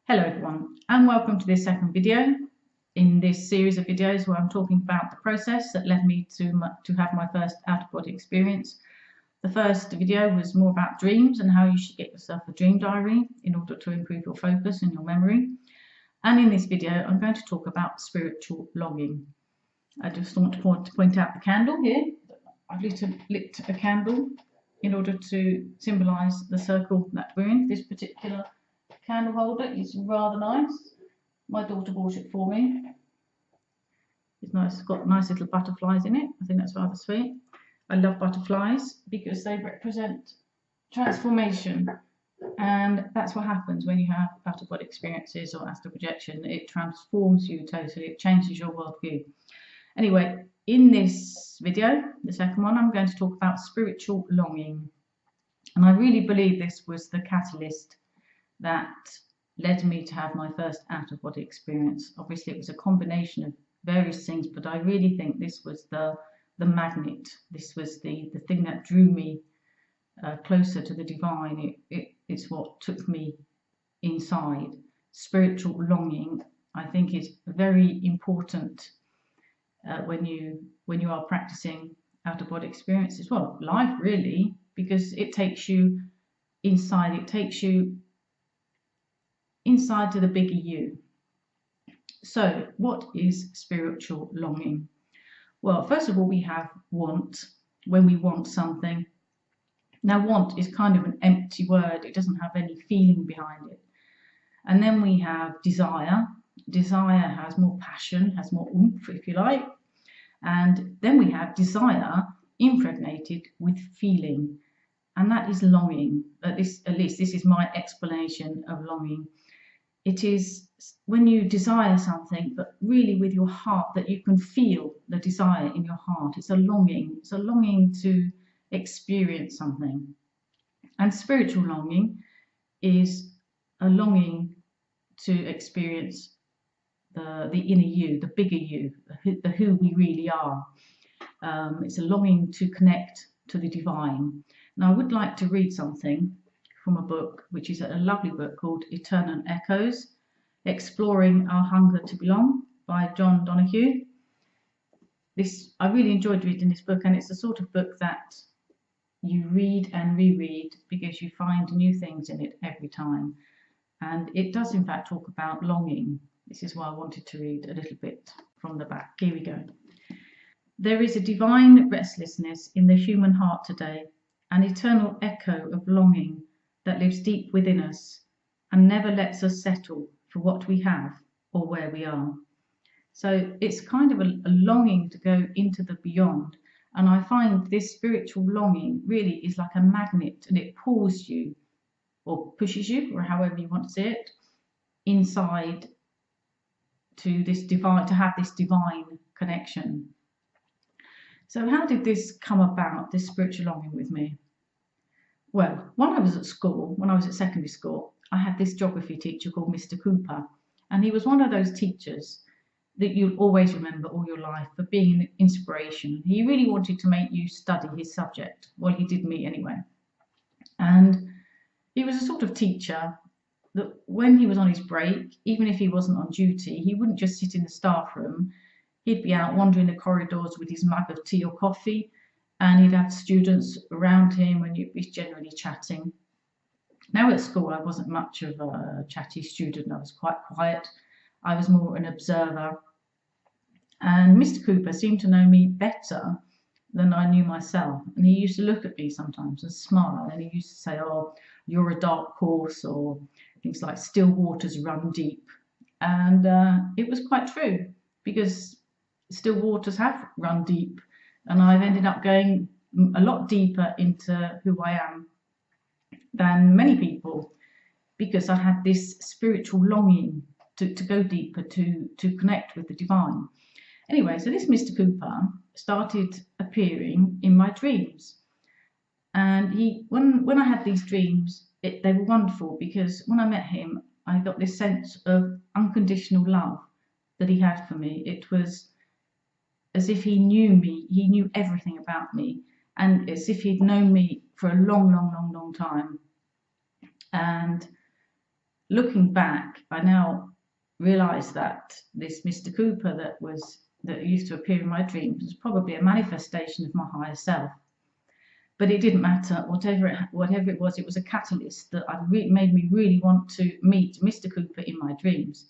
Hello everyone, and welcome to this second video in this series of videos where I'm talking about the process that led me to have my first out-of-body experience. The first video was more about dreams and how you should get yourself a dream diary in order to improve your focus and your memory. And in this video, I'm going to talk about spiritual longing. I just want to point out the candle here. I've lit a candle in order to symbolise the circle that we're in. This particular candle holder is rather nice. My daughter bought it for me. It's nice, it's got nice little butterflies in it. I think that's rather sweet. I love butterflies because they represent transformation, and that's what happens when you have out-of-body experiences or astral projection. It transforms you totally, it changes your worldview. Anyway, in this video, the second one, I'm going to talk about spiritual longing, and I really believe this was the catalyst that led me to have my first out-of-body experience. Obviously, it was a combination of various things, but I really think this was the magnet. This was the thing that drew me closer to the divine. It's what took me inside. Spiritual longing, I think, is very important when you are practicing out-of-body experiences. Well, life really, because it takes you inside. It takes you inside to the bigger you. So what is spiritual longing? Well, first of all, we have want, when we want something. Now, want is kind of an empty word. It doesn't have any feeling behind it. And then we have desire. Desire has more passion, has more oomph, if you like. And then we have desire impregnated with feeling. And that is longing. At least this is my explanation of longing. It is when you desire something, but really with your heart, that you can feel the desire in your heart. It's a longing. It's a longing to experience something. And spiritual longing is a longing to experience the inner you, the bigger you, the who we really are. It's a longing to connect to the divine. Now, I would like to read something from a book, which is a lovely book called Eternal Echoes, Exploring Our Hunger to Belong by John Donahue. I really enjoyed reading this book, and it's the sort of book that you read and reread because you find new things in it every time. And it does in fact talk about longing. This is why I wanted to read a little bit from the back. Here we go. There is a divine restlessness in the human heart today, an eternal echo of longing that lives deep within us and never lets us settle for what we have or where we are. So it's kind of a longing to go into the beyond. And I find this spiritual longing really is like a magnet, and it pulls you or pushes you, or however you want to say it, inside to this divine, to have this divine connection. So how did this come about, this spiritual longing with me? Well, when I was at school, when I was at secondary school, I had this geography teacher called Mr. Cooper, and he was one of those teachers that you'll always remember all your life for being an inspiration. He really wanted to make you study his subject. Well, he did me anyway. And he was a sort of teacher that when he was on his break, even if he wasn't on duty, he wouldn't just sit in the staff room. He'd be out wandering the corridors with his mug of tea or coffee, and he'd have students around him, and you'd be generally chatting. Now at school, I wasn't much of a chatty student. I was quite quiet. I was more an observer. And Mr. Cooper seemed to know me better than I knew myself. And he used to look at me sometimes and smile. And he used to say, "Oh, you're a dark horse," or things like "still waters run deep." And it was quite true, because still waters have run deep. And I've ended up going a lot deeper into who I am than many people, because I had this spiritual longing to go deeper, to connect with the divine. Anyway, so this Mr. Cooper started appearing in my dreams. And when I had these dreams, they were wonderful, because when I met him, I got this sense of unconditional love that he had for me. It was as if he knew me, he knew everything about me, and as if he'd known me for a long, long, long, long time. And looking back, I now realise that this Mr. Cooper that used to appear in my dreams was probably a manifestation of my higher self. But it didn't matter. Whatever it was a catalyst that made me really want to meet Mr. Cooper in my dreams.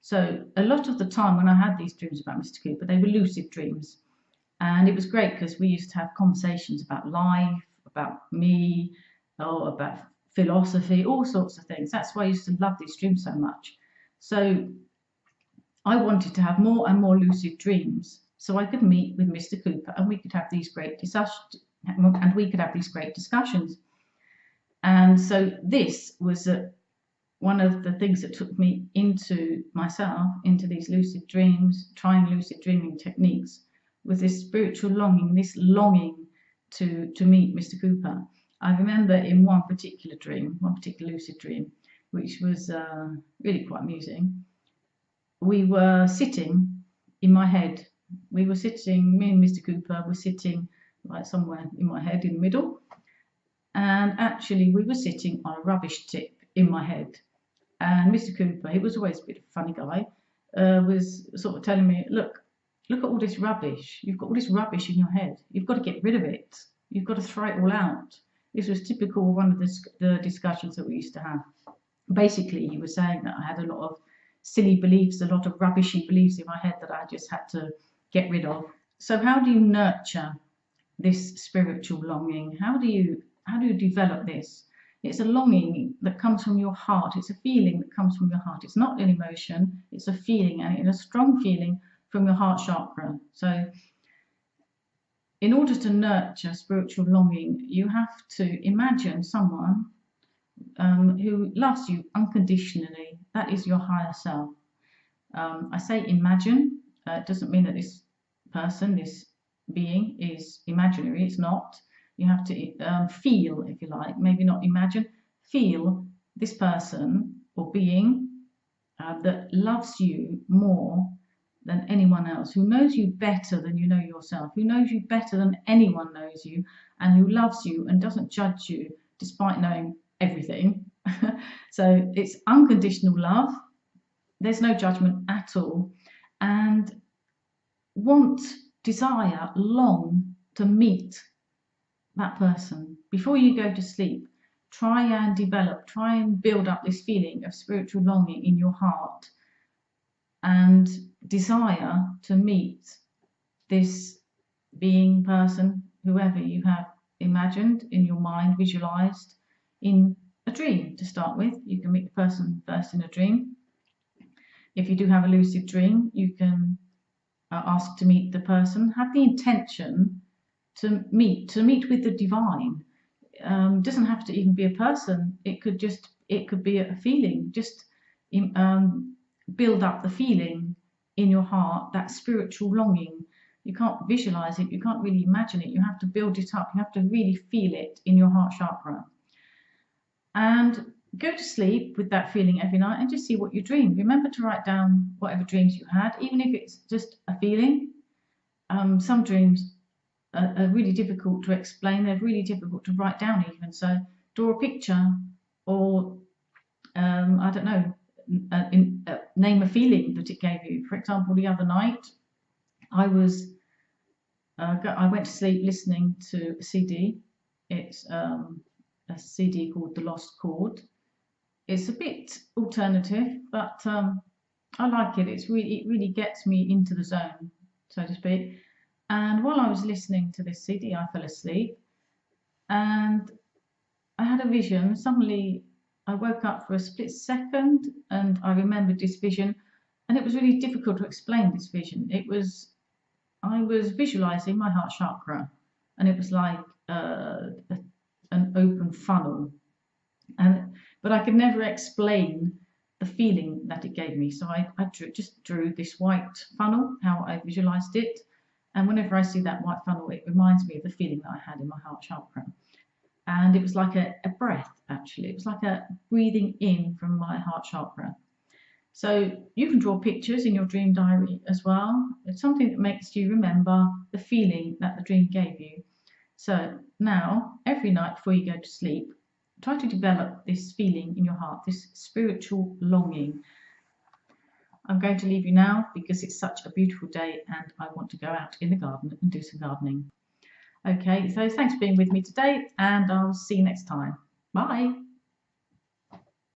So a lot of the time when I had these dreams about Mr. Cooper, they were lucid dreams. And it was great because we used to have conversations about life, about me, or about philosophy, all sorts of things. That's why I used to love these dreams so much. So I wanted to have more and more lucid dreams so I could meet with Mr. Cooper and we could have these great discussions. And so this was one of the things that took me into myself, into these lucid dreams, trying lucid dreaming techniques, was this spiritual longing, this longing to meet Mr. Cooper. I remember in one particular lucid dream, which was really quite amusing. We were sitting in my head. Me and Mr. Cooper were sitting like somewhere in my head in the middle. And actually we were sitting on a rubbish tip in my head. And Mr. Cooper, he was always a bit of a funny guy, was sort of telling me, look at all this rubbish. You've got all this rubbish in your head. You've got to get rid of it. You've got to throw it all out. This was typical of one of the discussions that we used to have. Basically, he was saying that I had a lot of silly beliefs, a lot of rubbishy beliefs in my head that I just had to get rid of. So how do you nurture this spiritual longing? How do you develop this? It's a longing that comes from your heart. It's a feeling that comes from your heart. It's not an emotion, it's a feeling, and it's a strong feeling from your heart chakra. So in order to nurture spiritual longing, you have to imagine someone who loves you unconditionally. That is your higher self. I say imagine. It doesn't mean that this person, this being, is imaginary. It's not. You have to feel, if you like, maybe not imagine, feel this person or being that loves you more than anyone else, who knows you better than you know yourself, who knows you better than anyone knows you, and who loves you and doesn't judge you despite knowing everything. So it's unconditional love. There's no judgment at all. And desire, long to meet that person. Before you go to sleep, try and build up this feeling of spiritual longing in your heart and desire to meet this being, person, whoever you have imagined in your mind, visualized in a dream to start with. You can meet the person first in a dream. If you do have a lucid dream, you can ask to meet the person. Have the intention to meet with the divine. Doesn't have to even be a person. It could be a feeling. Just build up the feeling in your heart, that spiritual longing. You can't visualize it. You can't really imagine it. You have to build it up. You have to really feel it in your heart chakra. And go to sleep with that feeling every night and just see what you dream. Remember to write down whatever dreams you had, even if it's just a feeling. Some dreams are really difficult to explain. They're really difficult to write down even. So draw a picture or, I don't know, name a feeling that it gave you. For example, the other night, I went to sleep listening to a CD. It's a CD called The Lost Chord. It's a bit alternative, but I like it. It really gets me into the zone, so to speak. And while I was listening to this CD, I fell asleep and I had a vision. Suddenly I woke up for a split second and I remembered this vision, and it was really difficult to explain this vision. I was visualizing my heart chakra, and it was like an open funnel, but I could never explain the feeling that it gave me. So I just drew this white funnel, how I visualized it. And whenever I see that white funnel, it reminds me of the feeling that I had in my heart chakra. And it was like a breath, actually. It was like a breathing in from my heart chakra. So you can draw pictures in your dream diary as well. It's something that makes you remember the feeling that the dream gave you. So now, every night before you go to sleep, try to develop this feeling in your heart, this spiritual longing. I'm going to leave you now because it's such a beautiful day and I want to go out in the garden and do some gardening. Okay, so thanks for being with me today and I'll see you next time. Bye.